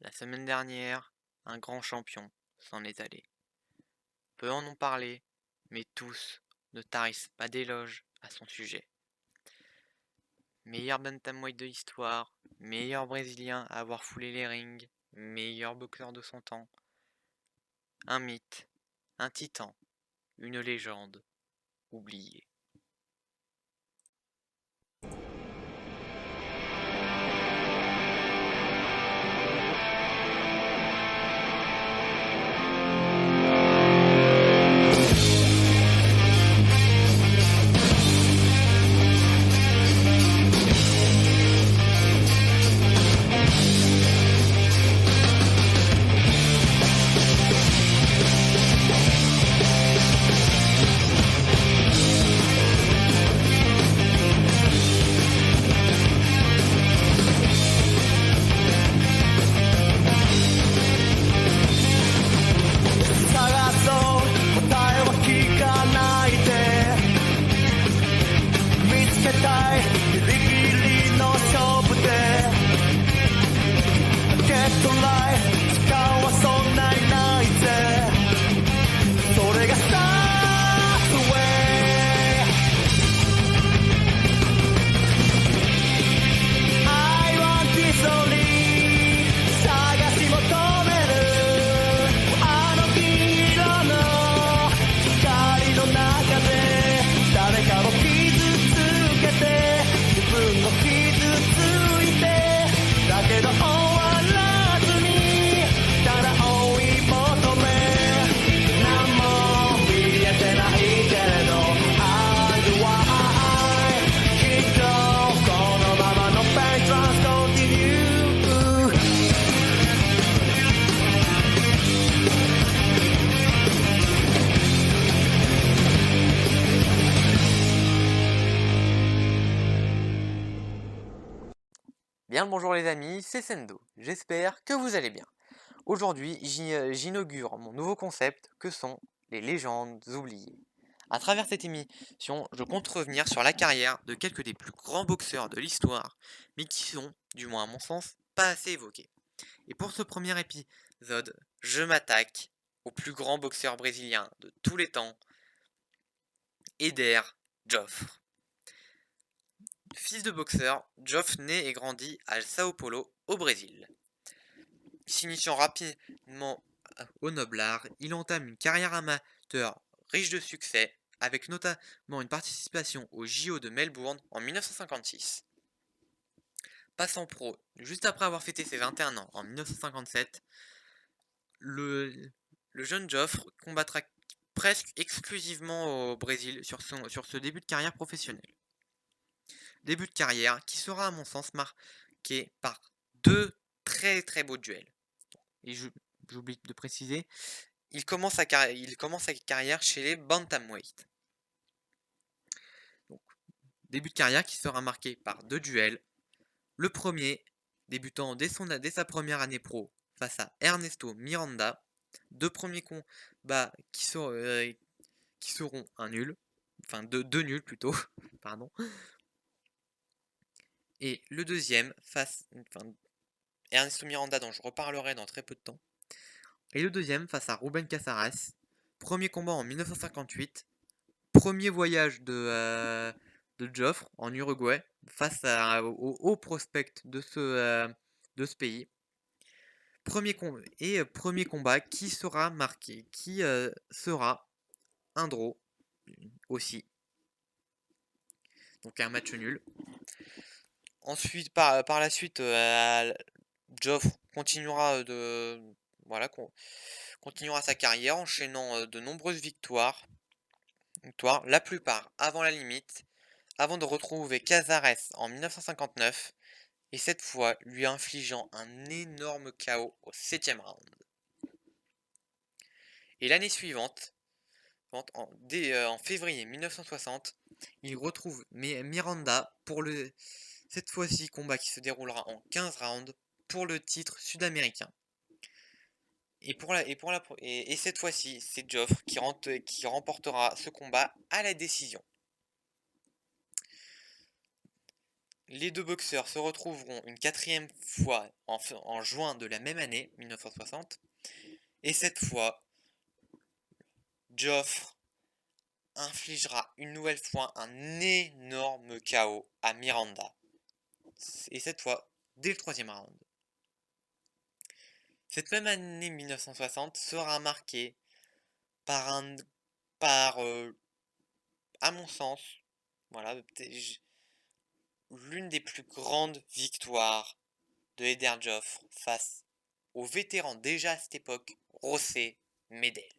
La semaine dernière, un grand champion s'en est allé. Peu en ont parlé, mais tous ne tarissent pas d'éloges à son sujet. Meilleur bantamweight de l'histoire, meilleur brésilien à avoir foulé les rings, meilleur boxeur de son temps. Un mythe, un titan, une légende, oubliée. Bien le bonjour les amis, c'est Sendo, j'espère que vous allez bien. Aujourd'hui, j'inaugure mon nouveau concept que sont les légendes oubliées. À travers cette émission, je compte revenir sur la carrière de quelques des plus grands boxeurs de l'histoire, mais qui sont, du moins à mon sens, pas assez évoqués. Et pour ce premier épisode, je m'attaque au plus grand boxeur brésilien de tous les temps, Éder Joffre. Fils de boxeur, Joffre naît et grandit à Sao Paulo, au Brésil. S'initiant rapidement au noble art, il entame une carrière amateur riche de succès, avec notamment une participation aux JO de Melbourne en 1956. Passant pro, juste après avoir fêté ses 21 ans en 1957, le jeune Joffre combattra presque exclusivement au Brésil sur ce début de carrière professionnelle. Début de carrière qui sera à mon sens marqué par deux très très beaux duels. Et j'oublie de préciser, il commence sa carrière chez les bantamweight. Donc, début de carrière qui sera marqué par deux duels. Le premier débutant dès sa première année pro face à Ernesto Miranda. Deux premiers combats qui seront un nul, enfin deux nuls plutôt, pardon. Et le deuxième Ernesto Miranda dont je reparlerai dans très peu de temps. Et le deuxième face à Ruben Casares. Premier combat en 1958. Premier voyage de Joffre en Uruguay face au haut prospect de ce pays. Premier combat qui sera marqué, qui sera un draw aussi. Donc un match nul. Ensuite, par la suite, Joffre continuera continuera sa carrière, enchaînant de nombreuses victoires, la plupart avant la limite, avant de retrouver Casares en 1959, et cette fois lui infligeant un énorme KO au 7ème round. Et l'année suivante, en février 1960, il retrouve Miranda pour cette fois-ci combat qui se déroulera en 15 rounds pour le titre sud-américain. Et cette fois-ci, c'est Joffre qui remportera ce combat à la décision. les deux boxeurs se retrouveront une quatrième fois en juin de la même année, 1960, et cette fois, Joffre infligera une nouvelle fois un énorme KO à Miranda. Et cette fois, dès le troisième round. Cette même année 1960 sera marquée par à mon sens, voilà, l'une des plus grandes victoires de Eder Joffre face au vétéran déjà à cette époque, José Medel.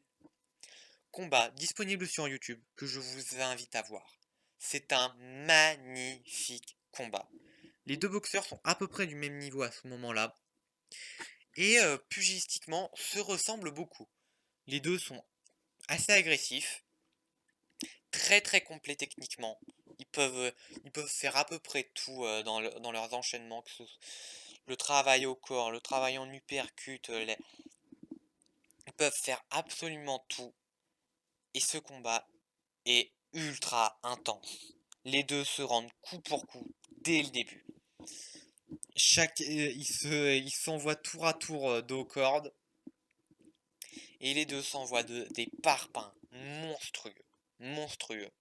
Combat disponible sur YouTube que je vous invite à voir. C'est un magnifique combat. Les deux boxeurs sont à peu près du même niveau à ce moment-là et pugilistiquement se ressemblent beaucoup. Les deux sont assez agressifs, très très complets techniquement. Ils peuvent faire à peu près tout dans leurs enchaînements, que ce le travail au corps, le travail en uppercut, ils peuvent faire absolument tout. Et ce combat est ultra intense. Les deux se rendent coup pour coup dès le début. Ils s'envoient tour à tour dos aux cordes. Et les deux s'envoient des parpaings monstrueux. Monstrueux.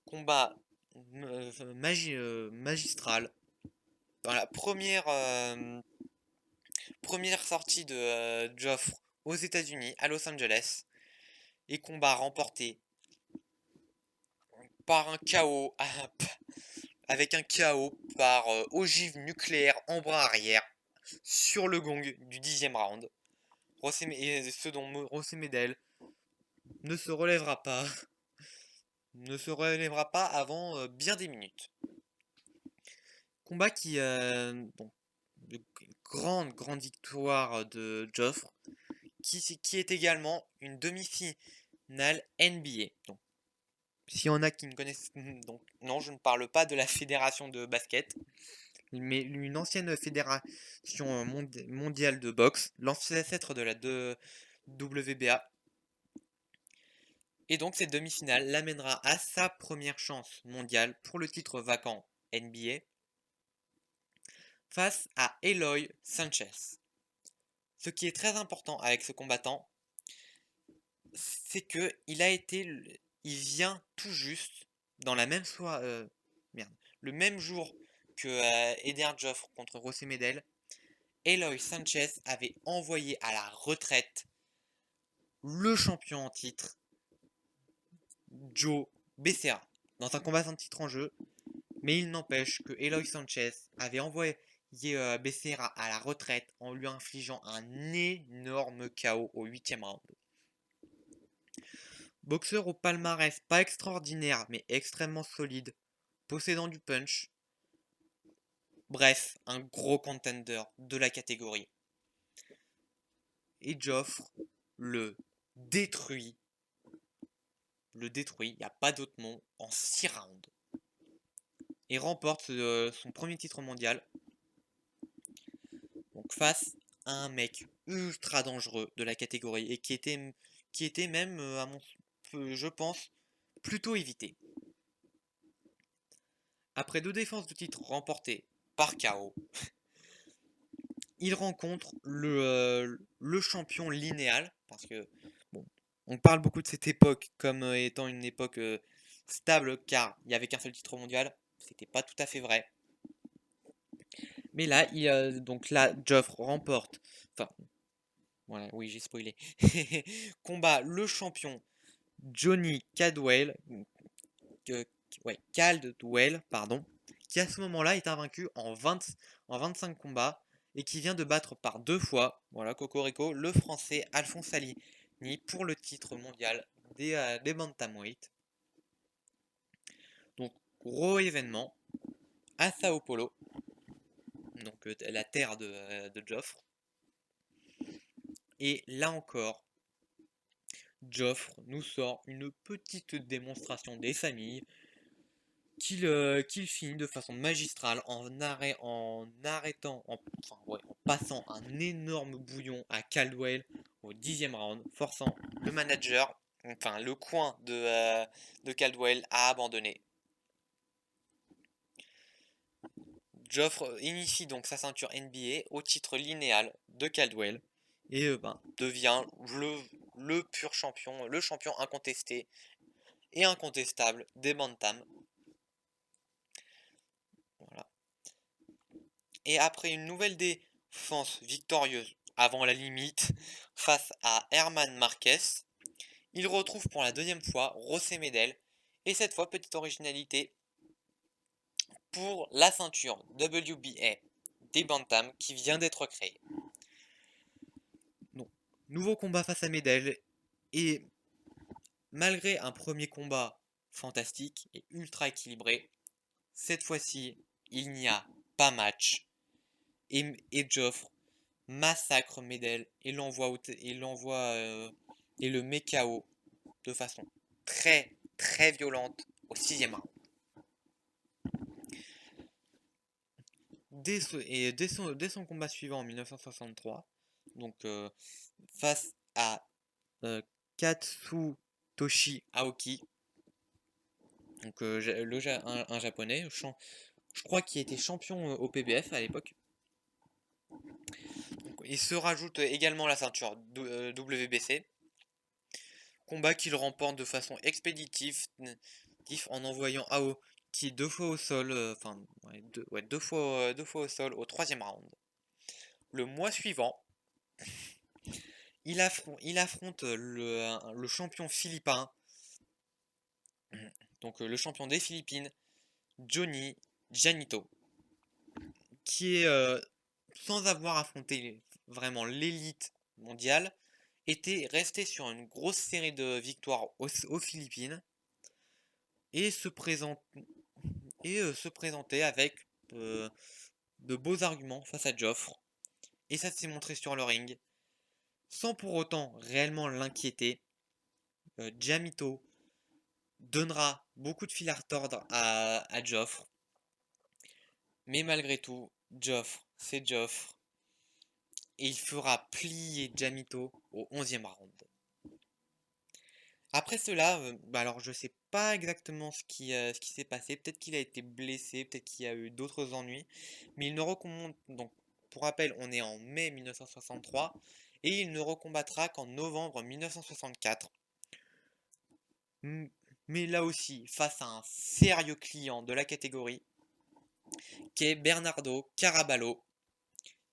Combat magistral. Dans la première sortie de Joffre aux États-Unis, à Los Angeles. Et combat remporté par un KO, avec un KO par ogive nucléaire en bras arrière sur le gong du 10e round. Ce dont José Medel ne se relèvera pas. Ne se relèvera pas avant bien des minutes. Combat bon, grande victoire de Joffre, qui est également une demi-finale NBA. Donc, s'il y en a qui ne connaissent, donc non, je ne parle pas de la fédération de basket, mais une ancienne fédération mondiale de boxe, l'ancêtre de la WBA. Et donc cette demi-finale l'amènera à sa première chance mondiale pour le titre vacant NBA face à Eloy Sanchez. Ce qui est très important avec ce combattant, c'est que il vient tout juste dans la même le même jour que Eder Joffre contre José Medel. Eloy Sanchez avait envoyé à la retraite le champion en titre, Joe Becerra, dans un combat sans titre en jeu. Mais il n'empêche que Eloy Sanchez avait envoyé Becerra à la retraite en lui infligeant un énorme KO au 8e round. Boxeur au palmarès pas extraordinaire mais extrêmement solide, possédant du punch. Bref, un gros contender de la catégorie. Et Joffre le détruit. Il n'y a pas d'autre mot, en 6 rounds. Et remporte son premier titre mondial. Donc face à un mec ultra dangereux de la catégorie et qui était même, je pense, plutôt évité. Après 2 défenses de titre remportées par KO, il rencontre le champion linéal, parce que bon, on parle beaucoup de cette époque comme étant une époque stable, car il n'y avait qu'un seul titre mondial, c'était pas tout à fait vrai. Mais là, donc là, Joffre remporte, enfin, voilà, oui, j'ai spoilé, combat le champion Johnny Caldwell, Caldwell, pardon, qui à ce moment-là est invaincu en 25 combats et qui vient de battre par 2 fois, voilà, Cocorico, le français Alphonse Salini pour le titre mondial des bantamweight. Donc, gros événement à Sao Paulo, donc la terre de Joffre. Et là encore, Joffre nous sort une petite démonstration des familles qu'il finit de façon magistrale en passant un énorme bouillon à Caldwell au 10e round, forçant le manager, enfin le coin de Caldwell à abandonner. Joffre initie donc sa ceinture NBA au titre linéal de Caldwell et devient le pur champion, le champion incontesté et incontestable des Bantam. Voilà. Et après une nouvelle défense victorieuse avant la limite face à Herman Marquez, il retrouve pour la deuxième fois José Medel et cette fois, petite originalité, pour la ceinture WBA des Bantam qui vient d'être créée. Donc, nouveau combat face à Medel et malgré un premier combat fantastique et ultra équilibré, cette fois-ci, il n'y a pas match et Joffre massacre Medel et et le met KO de façon très très violente au 6e round. Dès son combat suivant en 1963, donc face à Katsutoshi Aoki, donc un japonais, je crois qu'il était champion au PBF à l'époque. Il se rajoute également la ceinture WBC. Combat qu'il remporte de façon expéditive en envoyant Aoki deux fois au sol, deux fois au sol au 3e round. Le mois suivant, il affronte le champion philippin, donc le champion des Philippines, Johnny Janito, qui est, sans avoir affronté vraiment l'élite mondiale, était resté sur une grosse série de victoires aux Philippines et se présentait avec de beaux arguments face à Joffre. Et ça s'est montré sur le ring, sans pour autant réellement l'inquiéter. Jamito donnera beaucoup de fil à retordre à Joffre. Mais malgré tout, Joffre, c'est Joffre. Et il fera plier Jamito au 11e round. Après cela, alors je sais pas exactement ce qui s'est passé. Peut-être qu'il a été blessé, peut-être qu'il y a eu d'autres ennuis. Mais il ne recommente, donc pour rappel, on est en mai 1963. Et il ne recombattra qu'en novembre 1964. Mais là aussi, face à un sérieux client de la catégorie, qui est Bernardo Caraballo,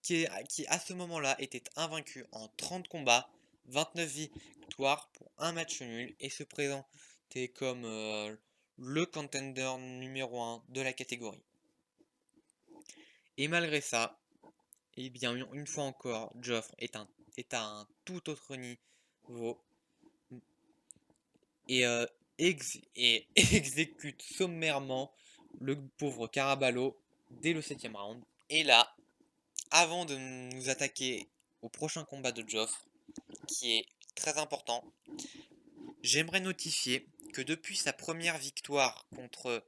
qui à ce moment-là était invaincu en 30 combats, 29 victoires pour un match nul, et se présentait comme le contender numéro 1 de la catégorie. Et malgré ça, eh bien une fois encore, Joffre est à un tout autre niveau et, exécute sommairement le pauvre Caraballo dès le 7e round. Et là, avant de nous attaquer au prochain combat de Joffre, qui est très important, j'aimerais notifier que depuis sa première victoire contre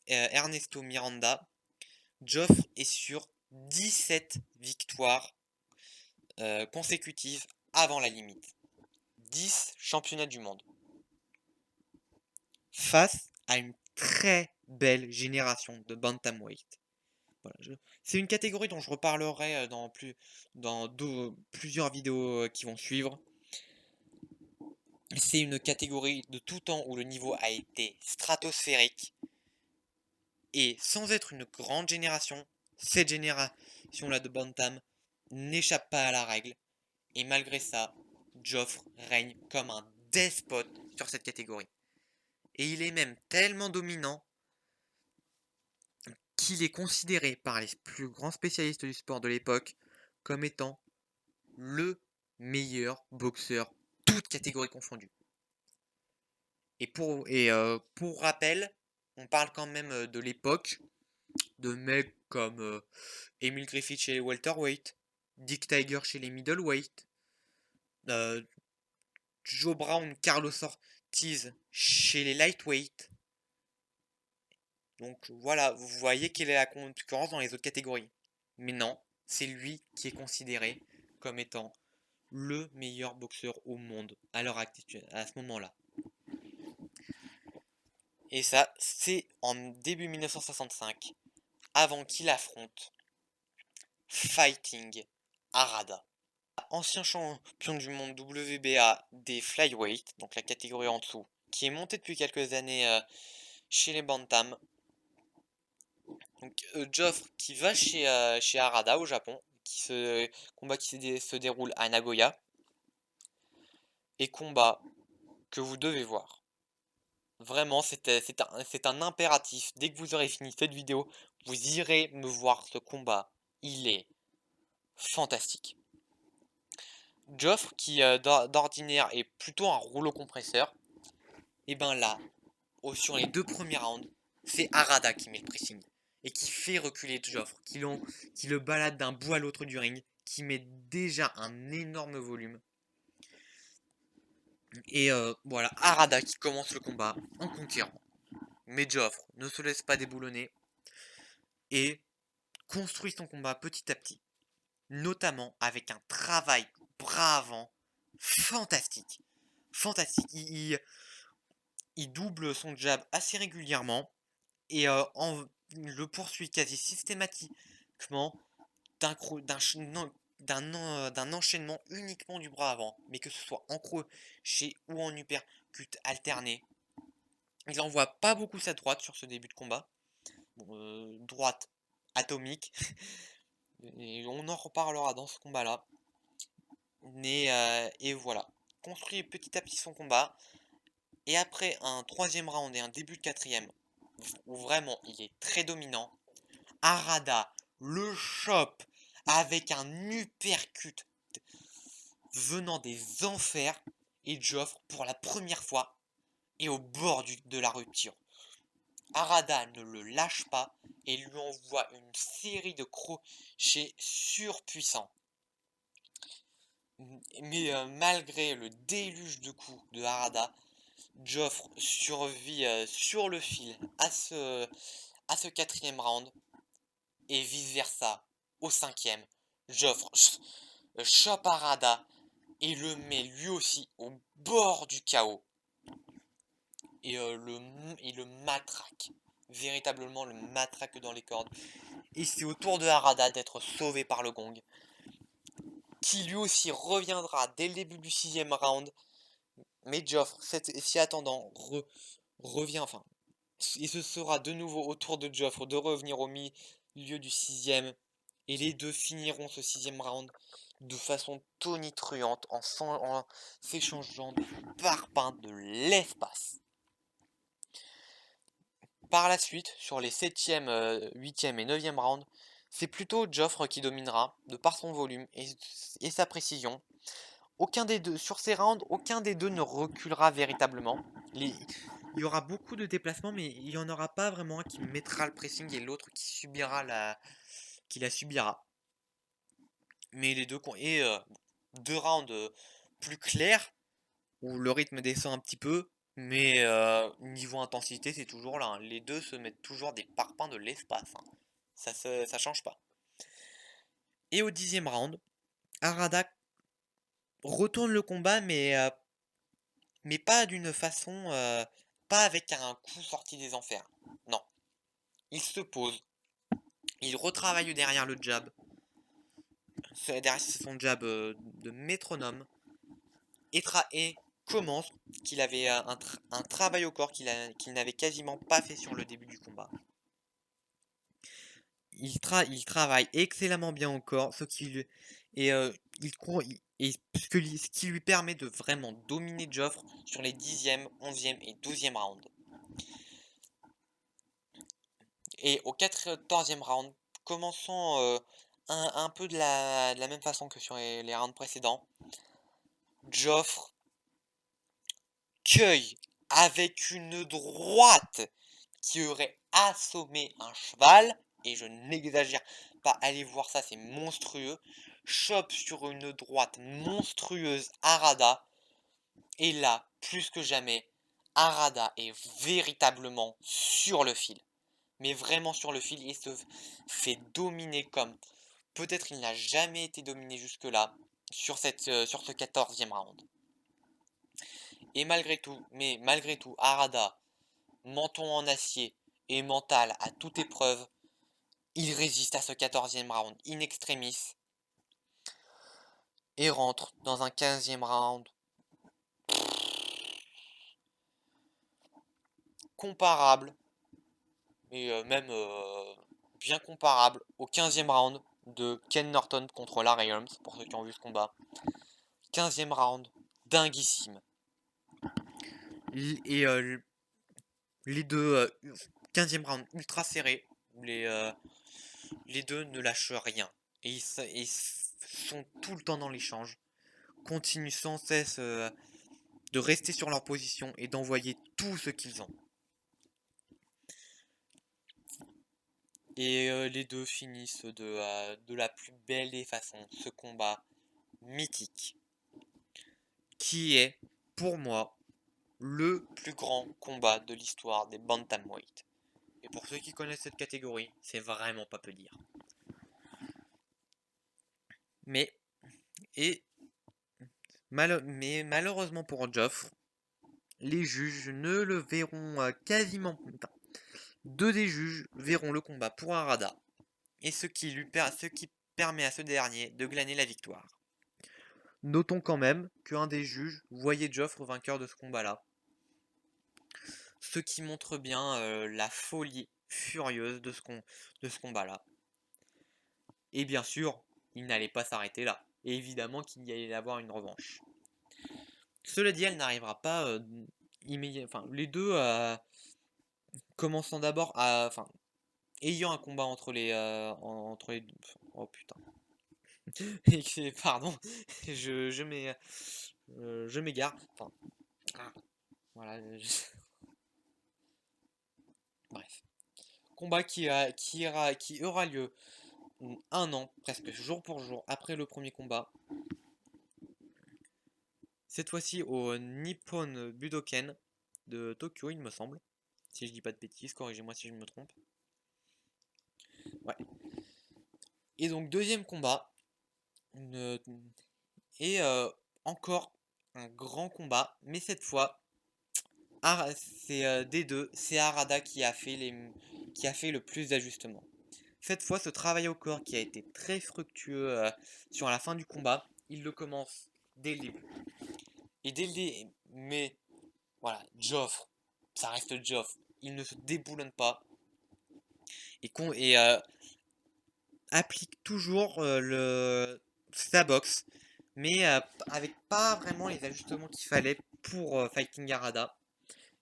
Ernesto Miranda, Joffre est sur 17 victoires consécutives avant la limite. 10 championnats du monde. Face à une très belle génération de bantamweight. Voilà, c'est une catégorie dont je reparlerai dans plusieurs vidéos qui vont suivre. C'est une catégorie de tout temps où le niveau a été stratosphérique. Et sans être une grande génération, cette génération-là de bantam n'échappe pas à la règle. Et malgré ça, Joffre règne comme un despote sur cette catégorie. Et il est même tellement dominant qu'il est considéré par les plus grands spécialistes du sport de l'époque comme étant le meilleur boxeur, toutes catégories confondues. Et pour rappel, on parle quand même de l'époque de mecs comme Emil Griffith chez les welterweight, Dick Tiger chez les middleweight, Joe Brown, Carlos Ortiz chez les lightweight. Donc voilà, vous voyez quelle est la concurrence dans les autres catégories. Mais non, c'est lui qui est considéré comme étant le meilleur boxeur au monde à l'heure actuelle, à ce moment-là. Et ça, c'est en début 1965, avant qu'il affronte Fighting Harada. Ancien champion du monde WBA des flyweight, donc la catégorie en dessous, qui est monté depuis quelques années chez les Bantam. Donc Joffre qui va chez Harada au Japon, combat qui se déroule à Nagoya, et combat que vous devez voir. Vraiment, c'est un impératif. Dès que vous aurez fini cette vidéo, vous irez me voir ce combat. Il est fantastique. Joffre, qui d'ordinaire est plutôt un rouleau compresseur, et ben là, sur les 2 premiers rounds, c'est Harada qui met le pressing. Et qui fait reculer Joffre, qui le balade d'un bout à l'autre du ring, qui met déjà un énorme volume. Et voilà, Harada qui commence le combat en conquérant. Mais Joffre ne se laisse pas déboulonner et construit son combat petit à petit. Notamment avec un travail bravant fantastique. Fantastique. Il double son jab assez régulièrement et le poursuit quasi systématiquement d'un enchaînement uniquement du bras avant, mais que ce soit en crochet ou en uppercut alterné. Il n'envoie pas beaucoup sa droite sur ce début de combat. Droite atomique. Et on en reparlera dans ce combat-là. Et voilà. Construit petit à petit son combat. Et après un 3e round et un début de 4e, où vraiment il est très dominant, Harada le chope avec un uppercut venant des enfers, et Joffre, pour la première fois, est au bord de la rupture. Harada ne le lâche pas et lui envoie une série de crochets surpuissants. Mais malgré le déluge de coups de Harada, Joffre survit sur le fil à ce 4e round, et vice versa au 5e. Joffre chope Harada et le met lui aussi au bord du chaos. Et le matraque. Véritablement le matraque dans les cordes. Et c'est au tour de Harada d'être sauvé par le gong, qui lui aussi reviendra dès le début du 6e round. Mais Joffre, s'y attendant, revient, enfin, et ce sera de nouveau au tour de Joffre de revenir au milieu du 6e. Et les deux finiront ce 6e round de façon tonitruante en s'échangeant des parpaings de l'espace. Par la suite, sur les 7e, 8e et 9e rounds, c'est plutôt Joffre qui dominera, de par son volume et sa précision. Sur ces rounds, aucun des deux ne reculera véritablement. Il y aura beaucoup de déplacements, mais il n'y en aura pas vraiment un qui mettra le pressing et l'autre qui la subira. Mais les deux... Et 2 rounds plus clairs, où le rythme descend un petit peu, mais niveau intensité, c'est toujours là, hein. Les deux se mettent toujours des parpaings de l'espace, hein. Ça change pas. Et au 10e round, Harada retourne le combat, mais pas d'une façon... pas avec un coup sorti des enfers. Non. Il se pose. Il retravaille derrière le jab. Derrière son jab de métronome. Et commence qu'il avait un travail au corps qu'il n'avait quasiment pas fait sur le début du combat. Il travaille excellemment bien au corps, ce qui lui permet de vraiment dominer Joffre sur les 10e, 11e et 12e rounds. Et au 14e round, commençant un peu de la même façon que sur les rounds précédents, Joffre cueille avec une droite qui aurait assommé un cheval, et je n'exagère pas, allez voir ça, c'est monstrueux, chope sur une droite monstrueuse Harada, et là, plus que jamais, Harada est véritablement sur le fil. Mais vraiment sur le fil, il se fait dominer comme peut-être il n'a jamais été dominé jusque-là sur ce 14e round. Et malgré tout, Harada, menton en acier et mental à toute épreuve, Il résiste à ce 14e round in extremis et rentre dans un 15e round comparable, et même bien comparable au 15e round de Ken Norton contre Larry Holmes, pour ceux qui ont vu ce combat. 15e round, dinguissime. Et les deux, 15e round ultra serré, les deux ne lâchent rien. Et ils sont tout le temps dans l'échange, continuent sans cesse de rester sur leur position et d'envoyer tout ce qu'ils ont. Et les deux finissent de la plus belle des façons ce combat mythique, qui est, pour moi, le plus grand combat de l'histoire des bantamweight. Et pour ceux qui connaissent cette catégorie, c'est vraiment pas peu dire. Mais malheureusement pour Joffre, les juges ne le verront quasiment pas. Deux des juges verront le combat pour Harada, et ce qui permet à ce dernier de glaner la victoire. Notons quand même qu'un des juges voyait Joffre vainqueur de ce combat-là, ce qui montre bien la folie furieuse de ce combat-là. Et bien sûr, il n'allait pas s'arrêter là, et évidemment qu'il y allait y avoir une revanche. Cela dit, elle n'arrivera pas immédiatement. Enfin, les deux commençant d'abord ayant un combat entre les deux. Oh putain. Pardon, je m'égare. Enfin, voilà. Bref. Combat qui aura lieu un an, presque jour pour jour, après le premier combat. Cette fois-ci au Nippon Budokan de Tokyo, il me semble. Si je dis pas de bêtises, corrigez-moi si je me trompe. Ouais. Et donc, deuxième combat. Et encore un grand combat, mais cette fois, c'est des deux, c'est Harada qui a fait le plus d'ajustements. Cette fois, ce travail au corps qui a été très fructueux sur la fin du combat, il le commence dès le début. Et dès le début, mais voilà, Joffre, ça reste Joffre, il ne se déboulonne pas et applique toujours sa boxe, mais avec pas vraiment les ajustements qu'il fallait pour Fighting Harada.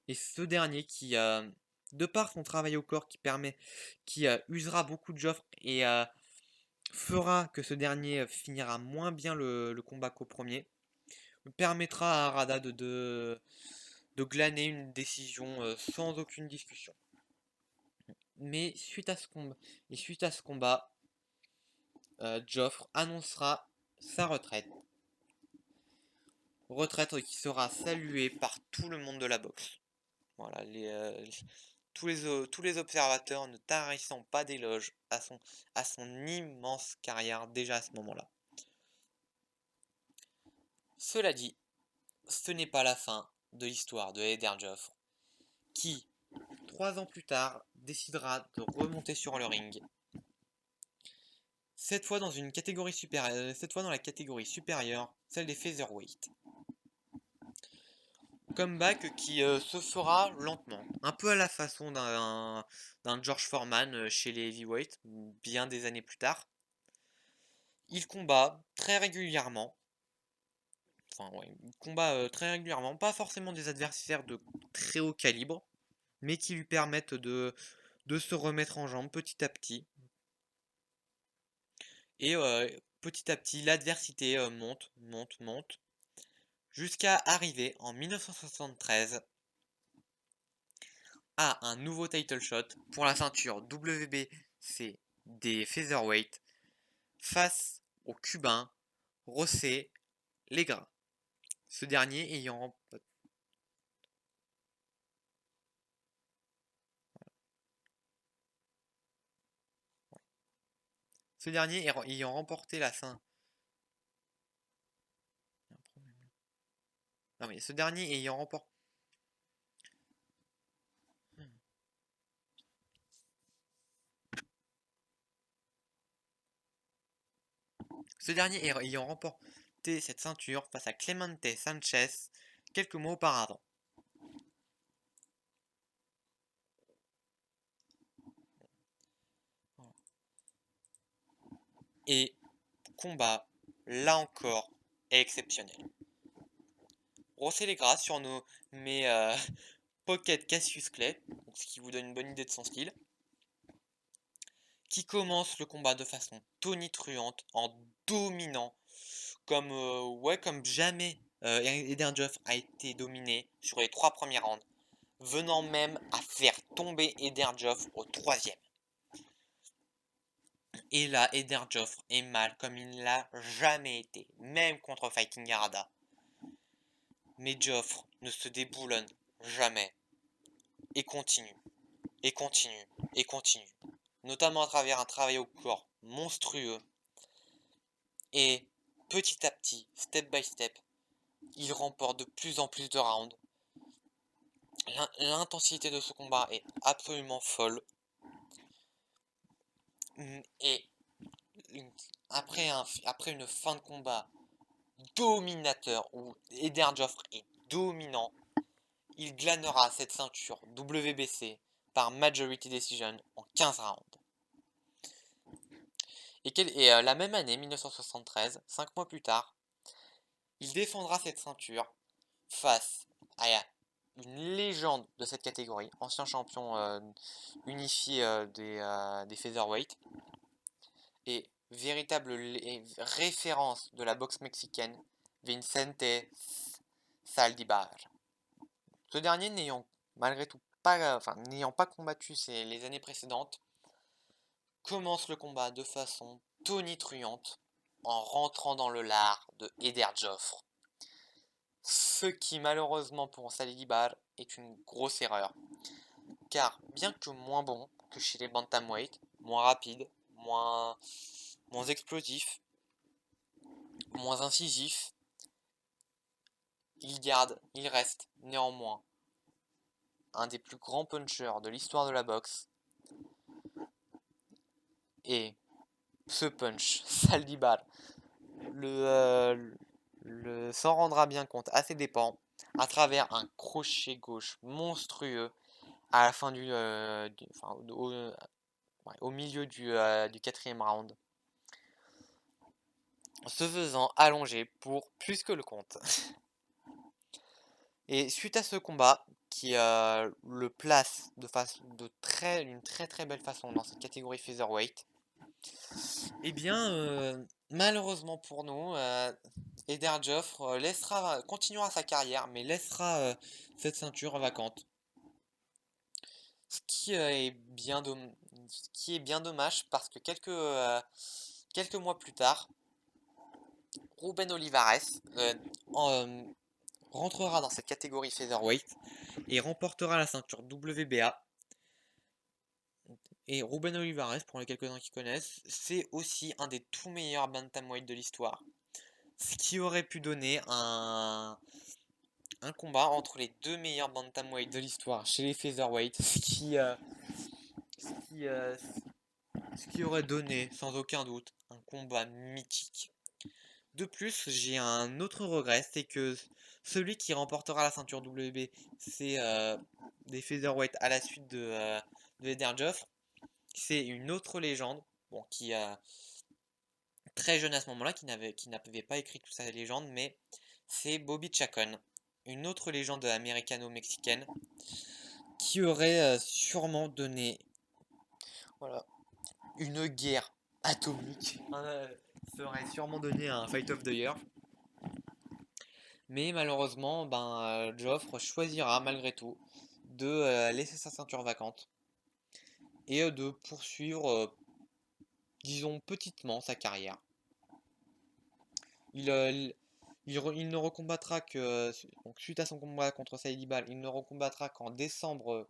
Et ce dernier qui, de par son travail au corps qui usera beaucoup de Joffre et fera que ce dernier finira moins bien le combat qu'au premier, permettra à Harada de glaner une décision sans aucune discussion. Mais suite à ce combat, Joffre annoncera sa retraite. Retraite qui sera saluée par tout le monde de la boxe. Voilà, tous les observateurs ne tarissant pas d'éloges à son immense carrière déjà à ce moment-là. Cela dit, ce n'est pas la fin de l'histoire de Eder Joffre, qui, 3 ans plus tard, décidera de remonter sur le ring. Cette fois dans la catégorie supérieure, celle des featherweight. Comeback qui se fera lentement, un peu à la façon d'un George Foreman chez les heavyweight, bien des années plus tard. Il combat très régulièrement, très régulièrement, pas forcément des adversaires de très haut calibre, mais qui lui permettent de se remettre en jambe petit à petit. Et petit à petit, l'adversité monte, jusqu'à arriver en 1973 à un nouveau title shot pour la ceinture WBC des featherweight face au Cubain José Legra. Ce dernier ayant remporté la ceinture. Non mais ce dernier ayant remporté. Ce dernier ayant remporté cette ceinture face à Clemente Sanchez quelques mois auparavant. Et combat, là encore, est exceptionnel. Brossez les grâces sur mes Pocket Cassius Clay, ce qui vous donne une bonne idée de son style, qui commence le combat de façon tonitruante, en dominant, comme jamais Eden Joff a été dominé sur les 3 premiers rounds, venant même à faire tomber Eden Joff au 3e. Et là, Eden Joff est mal comme il ne l'a jamais été, même contre Fighting Harada. Mais Joffre ne se déboulonne jamais, et continue, et continue, et continue, notamment à travers un travail au corps monstrueux, et petit à petit, step by step, il remporte de plus en plus de rounds. L'intensité de ce combat est absolument folle, et après une fin de combat dominateur, où Eder Joffre est dominant, il glanera cette ceinture WBC par Majority Decision en 15 rounds. Et la même année, 1973, 5 mois plus tard, il défendra cette ceinture face à une légende de cette catégorie, ancien champion unifié des featherweight, et véritable référence de la boxe mexicaine, Vicente Saldívar. Ce dernier n'ayant pas combattu les années précédentes, commence le combat de façon tonitruante en rentrant dans le lard de Eder Joffre. Ce qui malheureusement pour Saldívar est une grosse erreur, car bien que moins bon que chez les bantamweight, moins rapide, moins explosif, moins incisif, il reste néanmoins un des plus grands punchers de l'histoire de la boxe. Et ce punch, Saldívar s'en rendra bien compte à ses dépens à travers un crochet gauche monstrueux à la fin au milieu du 4e round, se faisant allonger pour plus que le compte. Et suite à ce combat, qui le place d'une très très belle façon dans cette catégorie featherweight, eh bien, malheureusement pour nous, Eder Joffre continuera sa carrière, mais laissera cette ceinture vacante. Ce qui est bien dommage, parce que quelques mois plus tard, Ruben Olivares rentrera dans cette catégorie featherweight et remportera la ceinture WBA. Et Ruben Olivares, pour les quelques-uns qui connaissent, c'est aussi un des tout meilleurs bantamweight de l'histoire. Ce qui aurait pu donner un combat entre les 2 meilleurs bantamweight de l'histoire chez les featherweight, ce qui aurait donné sans aucun doute un combat mythique. De plus, j'ai un autre regret, c'est que celui qui remportera la ceinture WB, c'est des featherweight à la suite de Eder Joffre. C'est une autre légende, bon, qui très jeune à ce moment-là, qui n'avait pas écrit toute sa légende, mais c'est Bobby Chacon, une autre légende américano-mexicaine, qui aurait sûrement donné, voilà, une guerre atomique. Ça aurait sûrement donné un Fight of the Year. Mais malheureusement, Joffre choisira malgré tout de laisser sa ceinture vacante et de poursuivre, disons petitement, sa carrière. Il ne recombattra donc suite à son combat contre Saldívar, il ne recombattra qu'en décembre.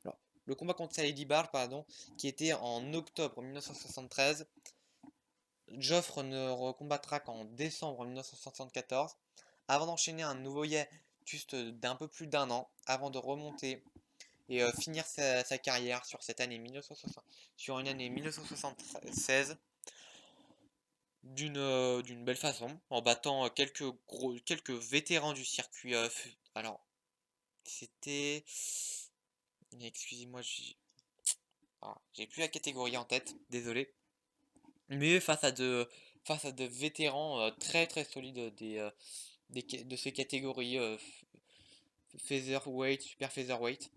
Alors, le combat contre Saldívar, pardon, qui était en octobre 1973. Joffre ne recombattra qu'en décembre 1974, avant d'enchaîner un nouveau hiatus d'un peu plus d'1 an, avant de remonter et finir sa carrière sur une année 1976, d'une belle façon, en battant quelques vétérans du circuit. Alors, c'était. Excusez-moi, j'ai plus la catégorie en tête, désolé. Mais face à de vétérans très très solides de ces catégories featherweight, super featherweight.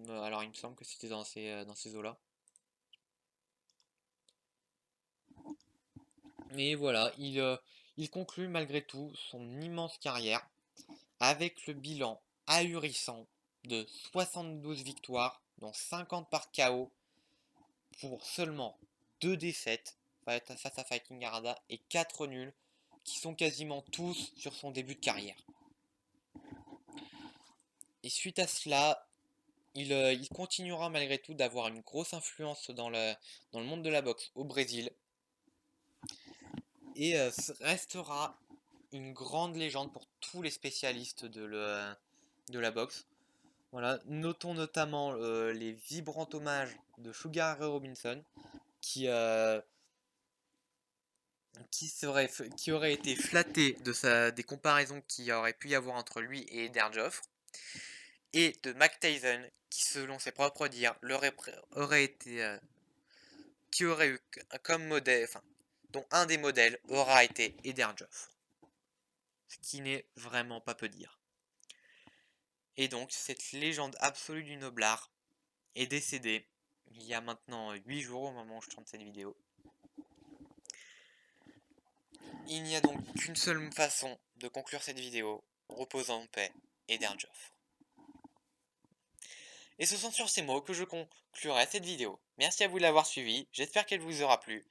Alors il me semble que c'était dans ces eaux-là. Et voilà, il conclut malgré tout son immense carrière avec le bilan ahurissant de 72 victoires, dont 50 par KO, pour seulement 2 défaites face à Fighting Harada et 4 nuls, qui sont quasiment tous sur son début de carrière. Et suite à cela, il continuera malgré tout d'avoir une grosse influence dans le monde de la boxe au Brésil, et restera une grande légende pour tous les spécialistes de la boxe. Voilà, notons notamment les vibrants hommages de Sugar Ray Robinson qui, qui aurait été flatté des comparaisons qu'il y aurait pu y avoir entre lui et Eder Joffre, et de Mike Tyson qui, selon ses propres dires, aurait été qui aurait eu comme modèle, enfin, dont un des modèles aura été Eder Joffre, ce qui n'est vraiment pas peu dire. Et donc cette légende absolue du noblard est décédée il y a maintenant 8 jours au moment où je tourne cette vidéo. Il n'y a donc qu'une seule façon de conclure cette vidéo: reposant en paix, Eder Joffre. Et ce sont sur ces mots que je conclurai cette vidéo. Merci à vous de l'avoir suivi, j'espère qu'elle vous aura plu.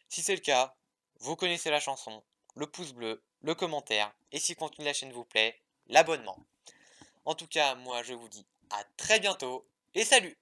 Si c'est le cas, vous connaissez la chanson, le pouce bleu, le commentaire, et si le contenu de la chaîne vous plaît, l'abonnement. En tout cas, moi je vous dis à très bientôt, et salut!